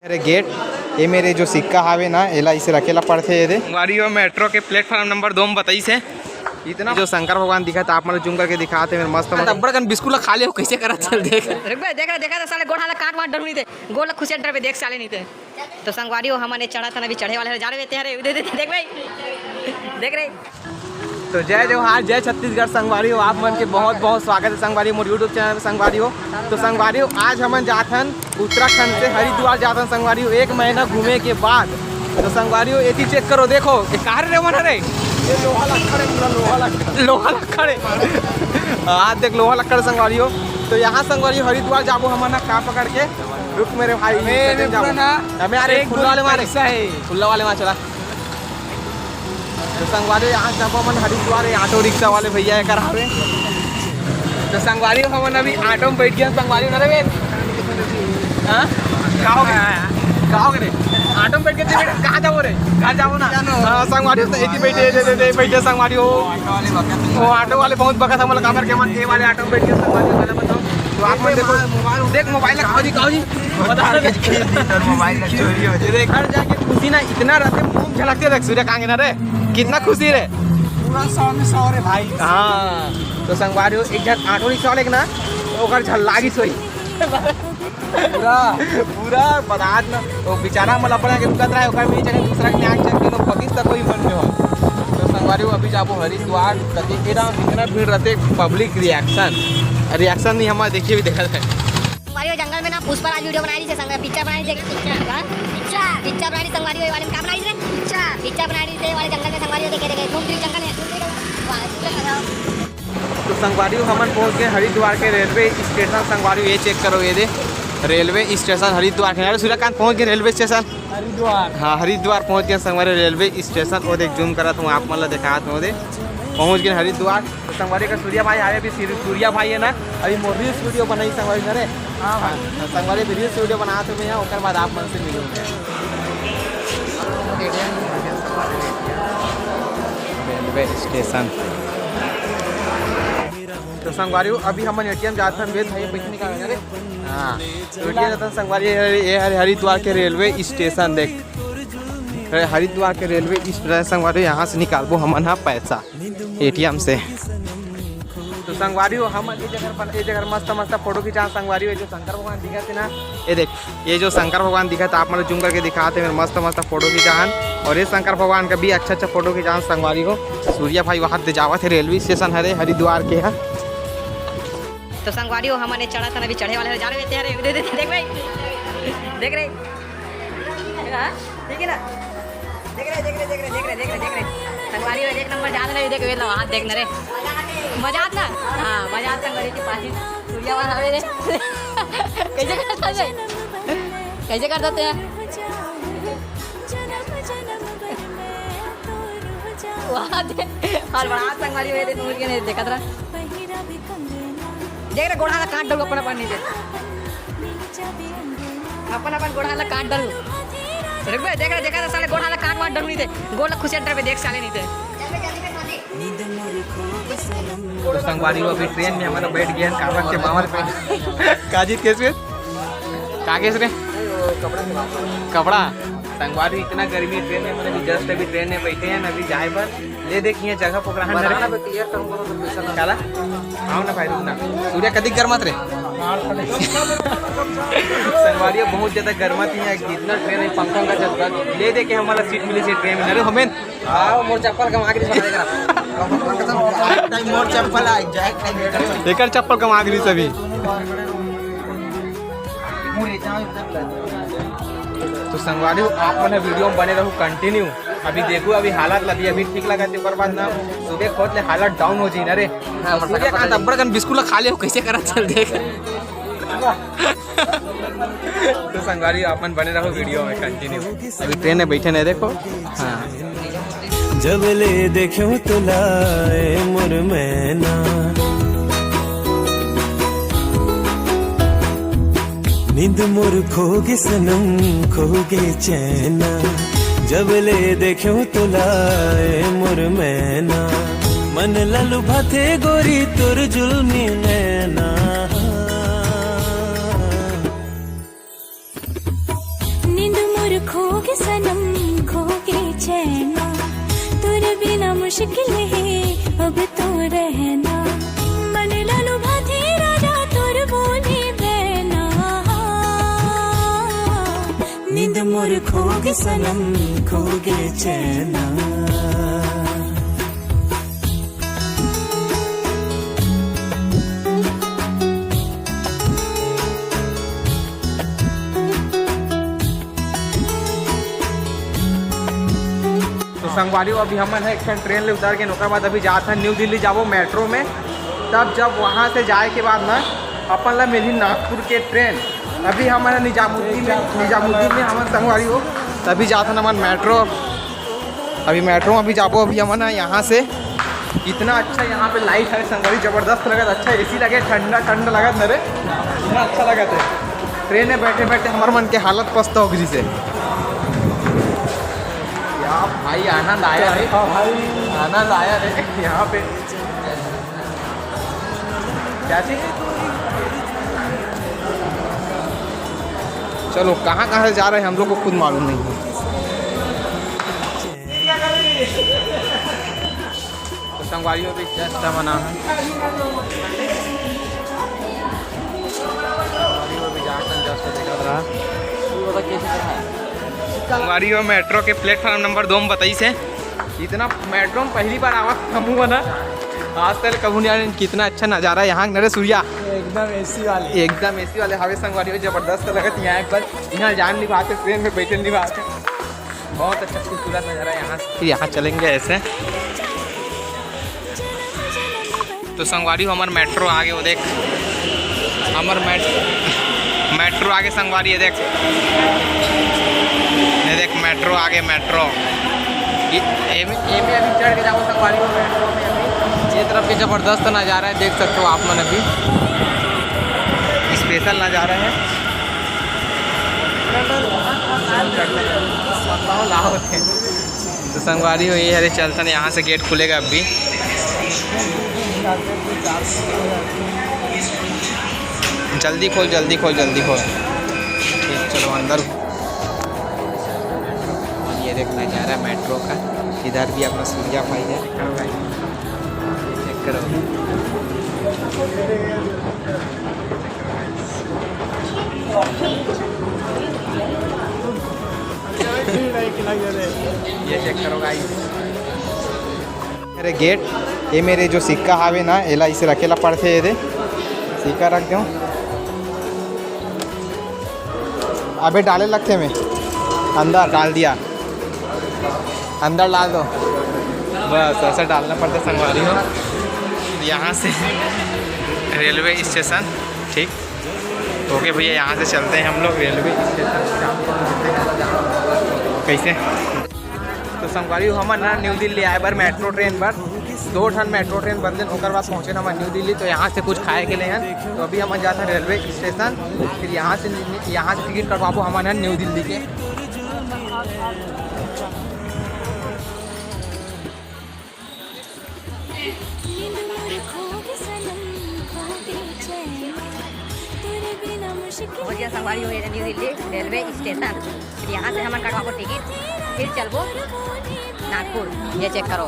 अरे गेट ये मेरे जो सिक्का हावे ना एला इसे रखेला पड़थे ये दे गाड़ियों मेट्रो के प्लेटफॉर्म नंबर 2 में बताई से इतना जो शंकर भगवान दिखा था आप मतलब जूम करके दिखाते मेरे मस्त अब्बड़ गन बिस्कुट खा ले कैसे करा चल देख देखा तो साले गोड़ हाल काट मार डर नहीं थे गोल खुशी डर पे देख साले नहीं थे तो संगवारी हमारे चढ़ा था अभी चढ़े वाले जा रहे थे अरे देख भाई देख रहे। तो जय जवाहर जय छत्तीसगढ़ संगवारी हो आप मन के बहुत बहुत स्वागत है संगवारी मोर यूट्यूब चैनल संगवारी हो। तो संगवारी हो आज हम जाथन उत्तराखंड से हरिद्वार जाथन संगवारी हो 1 महीना घूमे के बाद। तो संगवारी हो ये चेक करो देखो ये कार रे मन रे ये लोहा लक्कड़ है लोहा लक्कड़ है आज देख लोहा लक्कड़ संगवारी हो। तो यहाँ संगवारी हरिद्वार जाबो हम ना कार पकड़ के रुक मेरे भाई हमें यार खुला वाले मारे खुला वाले वहाँ चला। तो संगवारी यहाँ जब हम हरिद्वार ऑटो रिक्शा वाले भैया कर रहे तो संगवारी हम अभी ऑटो में बैठ गए संगवारी ना रे हाँ कहाँ रे ऑटो में बैठ के कहाँ जाओ रे कहाँ जाओ ना संगवारी तो एक ही बैठे संगवारी हो वो ऑटो वाले बहुत बखत हम कामर के मन वाले ऑटो में बैठ के संगवारी बताओ। तो आप में देखो देख मोबाइल जी मोबाइल चोरी हो जाए घर जाके खुशी ना इतना रहते खूब झलकते देख सूर्य कांगे ना रे कितना खुशी रे पूरा 100 रे भाई। हाँ तो संगवारी हो एक जन ऑटो रिक्शा वाले ना ओकर झल्लागी सोई पूरा पूरा पदार्थ ना तो बेचारा मला पड़ा के रुकत रहा ओकर में जगह दूसरा के आंख चल के नो पकिस तक कोई मन में हो। तो संगवारी हो अभी जाबो हरिद्वार कति एडा इतना भीड़ रहते पब्लिक रिएक्शन नहीं हमारे देखिए भी देखा है संगवारी जंगल में ना पुष्पराज वीडियो बनाई थी संग पिक्चर बनाई थी पिक्चर बनाई थी संगवारी वाले में काम बनाई थी पिक्चर बनाई थी वाले जंगल में संगवारी देखे घूम फिर जंगल में। तो संगवारी हमन पहुंच गए हरिद्वार के रेलवे स्टेशन संगवारी ये चेक करो ये दे रेलवे स्टेशन हरिद्वार के सूर्यकांत पहुंच गए रेलवे स्टेशन हरिद्वार। हाँ हरिद्वार पहुंच गए संगवारी रेलवे स्टेशन वो देख जूम करा हूँ आप मतलब देखा वो दे पहुंच गए हरिद्वार। तो संगवारी का सूर्या भाई आए अभी सूर्या भाई है ना अभी मोर रील्स वीडियो बनाई संगवारी ना रे हाँ संगवारी भी रील्स वीडियो बनाते हुए हैं उसके बाद आप मन से मिलोगे रेलवे स्टेशन। तो संगवारी अभी हम एटीएम जाते हैं भाई पैसे निकालेंगे रे हाँ तो एटीएम जाते हैं संगवारी ये हरिद्वार के रेलवे स्टेशन देख हरिद्वार के रेलवे स्टेशन संगवारी यहाँ से निकालबो हम पैसा एटीएम से। तो संगवारी हो हम ये जगह मस्त फोटो खिंचा संगवारी हो जो शंकर भगवान दिखा थे ना ये देख ये जो शंकर भगवान दिखा था आप मतलब जूम करके दिखाते हैं मस्त फोटो खिंचान और ये शंकर भगवान का भी अच्छा फोटो खिंचान संगवारी हो। सूर्या भाई वहाँ से जावा थे रेलवे स्टेशन है हरिद्वार के यहाँ। तो संगवारी हो हमारे चढ़ा था अभी चढ़े वाले जा रहे थे अरे देख भाई देख रहे ठीक है ना देख रहे संगवारी हो 1 नंबर जान रहे देख वे वहाँ देखने रे मजाक ना हाँ मजाक संगवारी के पास ही सूर्या वहाँ आवे रे कैसे कर देते हैं वहाँ और बड़ा संगवारी हुए थे तुम के देखा था देख रहे गोड़ा काट डालू अपन नीचे अपन गोड़ा काट डालू देख रहे देखा था साले गोड़ा काट मार डालू नहीं थे गोल खुशी डर पे देख साले नहीं थे। तो संगवारी अभी ट्रेन में हमारा बैठ गया कागज के मामल पे काजिद कैसे कागज रे कपड़ा संगवारी इतना गर्मी ट्रेन में मतलब जस्ट अभी ट्रेन में बैठे हैं अभी जाए पर ये देखिए जगह पकड़ा चला आओ ना भाई रुकना सूर्य कदी गर्मत रे संगवारी बहुत ज्यादा गर्मत है कितना ट्रेन है पंखा का चलता ले दे के हमारा सीट मिली से ट्रेन में अरे हमें आओ मोर चप्पल कमा के मोर चप्पल एक चप्पल कमा के सभी। तो संगवारी आप मैंने वीडियो में बने रहूँ कंटिन्यू अभी देखो अभी हालत लगी अभी ठीक लगा ऊपर बाद ना सुबह खोद ले हालत डाउन हो जी ना रे अब्बड़ गन बिस्कुट खा ले कैसे करा चल देख। तो संगवारी आप मन बने रहो वीडियो में कंटिन्यू अभी ट्रेन में बैठे नहीं देखो हाँ जब ले देखो तो लाए मोर मैना नींद मोर खोगे सनम खोगे चैना जब ले देखो तो लाए मोर मैना मन ललु भाते गोरी तुर जुल्मी नैना खोगे सनम खोगे चैना तेरे बिना मुश्किल है अब तो रहना मन लालू भाती राजा तोर बोली बहना नींद मोर खोगे सनम खोगे चैना। संगवारी अभी हमन है एक ट्रेन ले उतर के ओकर बाद अभी जात हैं न्यू दिल्ली जाबो मेट्रो में। तब जब वहाँ से जाए के बाद ना अपन ला मिली नागपुर के ट्रेन। अभी हमन निजामुद्दीन में हमन संगवारी हो तभी जात हैं हमन मेट्रो। अभी मेट्रो में अभी जाबो अभी हमन यहाँ से। इतना अच्छा यहाँ पे लाइट है संगवारी, ज़बरदस्त लगत, अच्छा एसी लगे, ठंडा ठंडा लगत न रे, इतना अच्छा लगत है। ट्रेन में बैठे बैठे हमारे मन के हालत पस्त हो गई से। भाई आनंद आया रे, भाई आनंद आया रे यहाँ पे। क्या चीज? चलो कहाँ कहाँ से जा रहे हैं हम लोग को खुद मालूम नहीं है। तो संगवारियों भी जस्ट मना संगवारी हो मेट्रो के प्लेटफॉर्म नंबर 2 में बताई से। इतना मेट्रो में पहली बार आवा हमू बना आज तक कबू नहीं। कितना अच्छा नज़ारा यहाँ नरे सूर्या एकदम एसी वाले हवे संगवारी हो, जबरदस्त लगत। यहाँ एक बार यहाँ जान नहीं पाते, ट्रेन में बैठे नहीं पाते, बहुत अच्छा खूबसूरत नज़ारा यहाँ से। फिर यहाँ चलेंगे ऐसे। तो संगवारी हो हमारे मेट्रो आगे वो देख, हमार मेट्रो आगे संगवारी है देख, ये देख मेट्रो आगे। मेट्रो ये में अभी चढ़ के जाओ संगवारी में मेट्रो में। अभी ये तरफ के ज़बरदस्त नज़ारा है, देख सकते हो आप मन। अभी स्पेशल नज़ारा है। तो संगवारी हो ये हरे चलता यहाँ से गेट खुलेगा अभी। जल्दी खोल जल्दी खोल जल्दी खोल। ठीक चलो अंदर। ये देख नज़ारा मेट्रो का। इधर भी अपना सूर्या भाई है, चेक करो। ये चेक करो गाइस, मेरे गेट ये मेरे जो सिक्का हावे ना एला इसे रखेला पड़ते। ये दे सिक्का रख दो। अबे डाले लगते में अंदर डाल दिया, अंदर डाल दो, बस ऐसा डालना पड़ता संगवारी हो। यहाँ से रेलवे स्टेशन, ठीक ओके भैया, यहाँ से चलते हैं हम लोग रेलवे स्टेशन। कैसे तो संगवारी हो हम ना न्यू दिल्ली आए बार मेट्रो ट्रेन पर 2 ठन मेट्रो ट्रेन बदले ओकर बाद पहुँचे हम न्यू दिल्ली। तो यहाँ से कुछ खाए के लिए हैं। तो अभी हम जाते हैं रेलवे स्टेशन, फिर यहाँ से टिकट कटवाबो हम न्यू दिल्ली के। पहुँच गया संगवारी हो न्यू दिल्ली रेलवे स्टेशन। फिर यहाँ से हम कटवाबो टिकट, फिर चलबो नागपुर। ये चेक करो।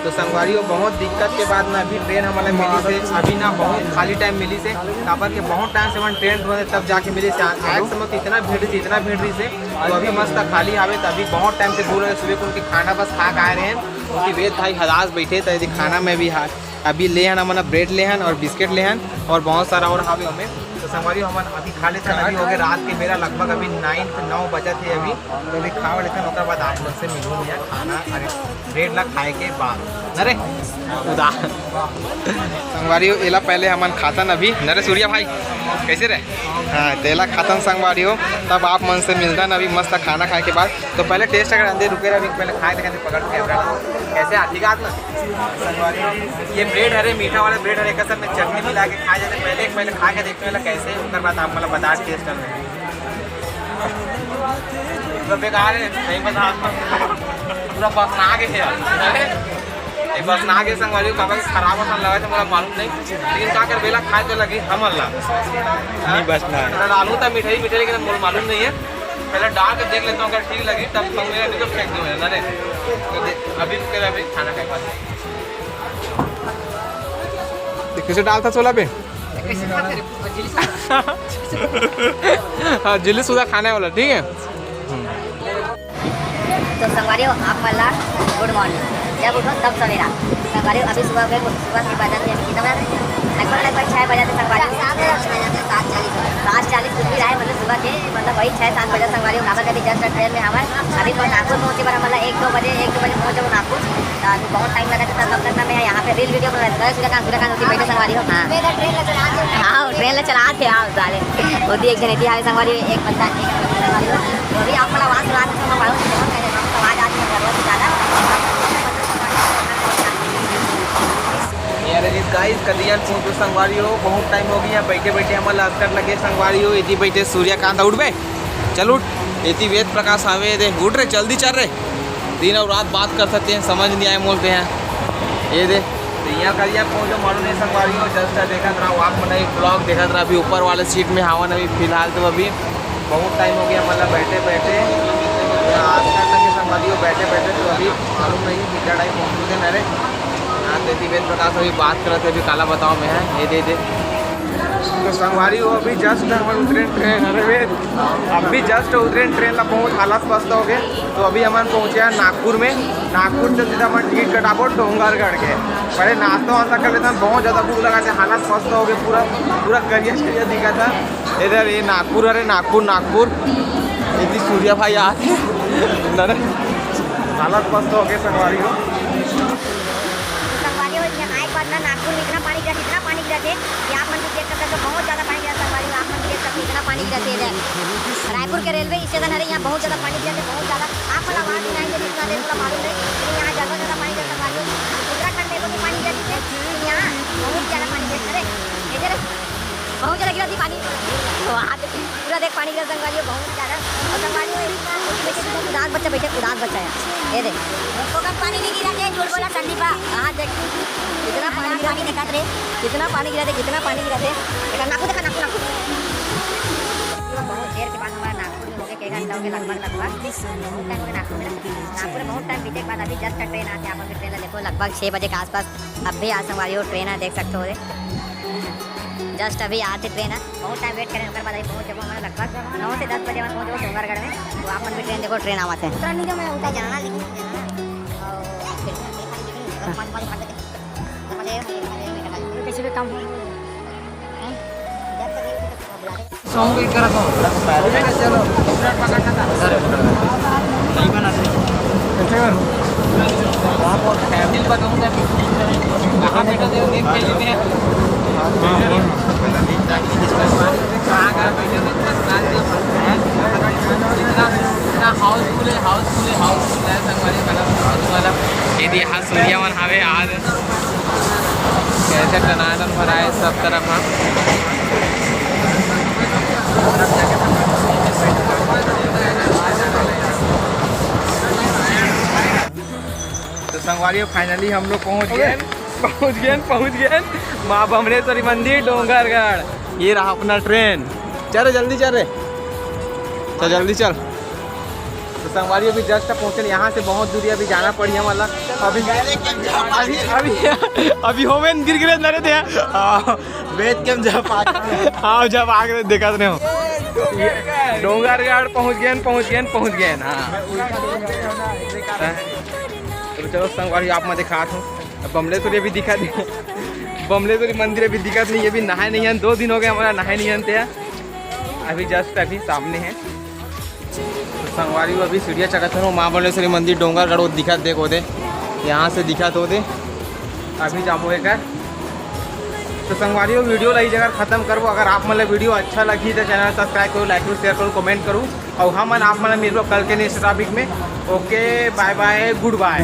तो संगवारी हो बहुत दिक्कत के बाद ना अभी ट्रेन हमारे मिली से। अभी ना बहुत खाली टाइम मिली से, तापर के बहुत टाइम से हम ट्रेन ढूंढे तब जाके मिली से। आज समय तो इतना भीड़ रही से। तो अभी मस्त खाली आवे। तो अभी बहुत टाइम से बोल रहे सुबह को उनकी खाना बस खा के आए रहे हैं। उनकी वेद भाई हदास बैठे तो यदि खाना में भी अभी ले हन हमन ब्रेड ले हन और बिस्किट ले हन और बहुत सारा और हावे हमें। तो संगवारी हम अभी खा लेते हैं। अभी हो गए रात के मेरा लगभग अभी 9 बजे थे अभी। तो अभी खा लेते हैं, बाद आप लोग से मिलूँ या खाना अरे ब्रेड ला खाए के बाद अरे उदा संगवारी हो एला पहले हमन खातन अभी नरे सूर्या भाई कैसे रहे। हाँ तेला खातन संगवारी हो, तब आप मन से मिलता न अभी मस्त खाना खाए के बाद। तो पहले टेस्ट अगर अंदर रुके अभी पहले खाए थे पकड़ कैमरा कैसे आती गात ना संगवारी। ये ब्रेड हरे मीठा वाला ब्रेड हरे का सब में चटनी मिला के खाए जाते। पहले खा के देखने वाला कैसे, उसके बाद आप मतलब बता टेस्ट कर रहे हैं। बेकार है नहीं बता पूरा बस ना गए बस ना के संगवारी कागज खराब होने लगा तो मुझे मालूम नहीं, लेकिन क्या कर बेला खाए तो लगी हम अल्लाह नहीं बस ना डालूँ था मिठाई लेकिन मालूम नहीं है। पहले डाल के देख लेता हूँ, अगर ठीक लगी तब खाऊंगा, नहीं तो फेंक दूँगा ना रे। तो अभी खाना खाए पास किसे डालता छोला पे हाँ जिली सुधा खाने वाला, ठीक है। तो संगवारियों आप वाला गुड मॉर्निंग, जब उठो तब सवेरा। संगवारियों अभी सुबह के बजे थे, कितना बजे लगभग 6 बजे थे संगवारियों, 7:40 कुछ भी रहा है, मतलब सुबह के मतलब वही 6-7 बजे संगवारियों नागपुर के भी जस्ट ट्रेन में हमारे अभी तो नागपुर पहुँचे बना, मतलब 1-2 बजे पहुँचे वो नागपुर। तो अभी बहुत टाइम लगा था, तब तक मैं यहाँ पे रील वीडियो बना रहा था। सूर्यकांत होती बैठे संगवारियों, हाँ ट्रेन ले चला थे आप सारे होती एक जन थी हमारे संगवारियों, एक बंदा संगवारियों। तो अभी आप आवाज़ सुना आवाज़ आती है ज़्यादा। गाइस कदियन पहुँचो संगवारी हो, बहुत टाइम हो गया बैठे बैठे हमारे लश्कर लगे संगवारी हो। इतनी बैठे सूर्यकांत उठ बे, चल उठ, इतनी वेद प्रकाश आवे दे, उठ रहे जल्दी चल रहे। दिन और रात बात कर सकते हैं, समझ नहीं आए बोलते हैं ये दे। तो यहाँ कदिया पहुँचो मालूम नहीं संगवारी हो, जस्ट देखा था आप मैंने एक ब्लॉग देखा था अभी ऊपर वाले सीट में हवा अभी फिलहाल। तो अभी बहुत टाइम हो गया मतलब बैठे बैठे आज लगे संगवारी हो बैठे बैठे। तो अभी मालूम नहीं कितना टाइम पहुँचते मेरे हाँ। तो वेद प्रकाश अभी बात कर रहे थे, अभी काला बताओ में है ये दे। तो संगवारी हो अभी जस्ट हमारे उतरे ट्रेन, अरे वेद अभी जस्ट उतरे ट्रेन ला पहुँच हालत स्वस्थ हो गए। तो अभी हमारे पहुँचे हैं नागपुर में, नागपुर से सीधा हमारे टिकट कटाबो डोंगरगढ़ के। पहले नाश्ता वास्ता कर लेते हैं, बहुत ज़्यादा भूख लगा था, हालत स्वस्थ हो गए, पूरा करियर दिखा था इधर। ये नागपुर, अरे नागपुर इतनी सूर्या भाई आते हालत स्वस्थ हो गए संगवारी हो। नागपुर में इतना पानी गिरा थे कि आप मन देख सकते हो, बहुत ज़्यादा पानी गिरा संगवारी, आप मन देख सकते इतना पानी गिरा थे। रायपुर के रेलवे स्टेशन है, यहाँ बहुत ज़्यादा पानी गिरा थे, बहुत ज़्यादा। आप वाला आवाज़ सुनाएंगे जितना देर थोड़ा मालूम है, लेकिन यहाँ ज़्यादा पानी गिरा संगवारी। उत्तराखंड में भी पानी गिरा थे, यहाँ बहुत ज़्यादा पानी गिरा थे, इधर बहुत ज़्यादा गिरा थी पानी। वहाँ पूरा देख पानी गिरा संगवारी बहुत ज़्यादा। और संगवारी उदास बच्चा बैठे, उदास बच्चा है ये देख, उसको कब पानी नहीं गिरा थे, झूठ बोला संदीपा। हाँ देख कितना पानी गिरा थे, दिखा रहे कितना पानी गिरा थे, कितना पानी गिरा थे। नागपुर देखा, नागपुर बहुत देर के बाद हमारा नागपुर में हो गया, 1 घंटा हो गया लगभग बहुत टाइम हो गया नागपुर में। नागपुर में बहुत टाइम बीते के बाद अभी जस्ट ट्रेन आते हैं, आप ट्रेन देखो लगभग 6 बजे के आसपास। अब भी आज संगवारी हो ट्रेन है, देख सकते हो जस्ट अभी आते ट्रेन है, बहुत टाइम वेट करें उसके बाद अभी पहुँचे हमारे लगभग 9 से 10 बजे पहुँचे डोंगरगढ़ में। तो आप भी ट्रेन देखो, ट्रेन आवाते हैं उतना नहीं, मैं उतना जाना लेकिन किसी भी काम चलो फैमिली बताऊँगा कहाँ बैठा थे देख के लिए हाउसफुल है संगवारी वाला। यदि यहाँ सूर्या मन हवे आज कैसे टनाटन भरा है सब तरफ। हाँ तो संगवारी फाइनली हम लोग पहुँच गए माँ बमलेश्वरी मंदिर डोंगरगढ़। ये रहा अपना ट्रेन, चल जल्दी चल जल्दी चल। तो संगवारी अभी जस्ट पहुँचे, यहाँ से बहुत दूरी अभी जाना पड़ी है मतलब। अभी होमेन गिर गिरे नरे थे वेद के जब हाँ जब आगे देखा तो नहीं हो डोंगरगढ़ पहुँच गए हाँ। तो चलो संगवारी आप मैं दिखाता हूँ, बमलेश्वरी अभी दिखा दी, बमलेश्वरी मंदिर अभी दिक्कत नहीं, अभी नहाए नहीं हैं, 2 दिन हो गए हमारा नहाए नहीं थे, अभी जस्ट अभी सामने है। तो संगवारी को अभी सूर्या चकत हो माँ बमलेश्वरी मंदिर डोंगरगढ़ वो दिखा देखो दे, यहाँ से दिखा तो दे अभी जामो कर। तो संगवारी को वीडियो लगी जगह खत्म करो। अगर आप मतलब वीडियो अच्छा लगी तो चैनल सब्सक्राइब करो, लाइक करो, शेयर करो, कमेंट करो। और हम आप मतलब मिलो कल के नेक्स्ट टॉपिक में। Okay bye bye, good bye.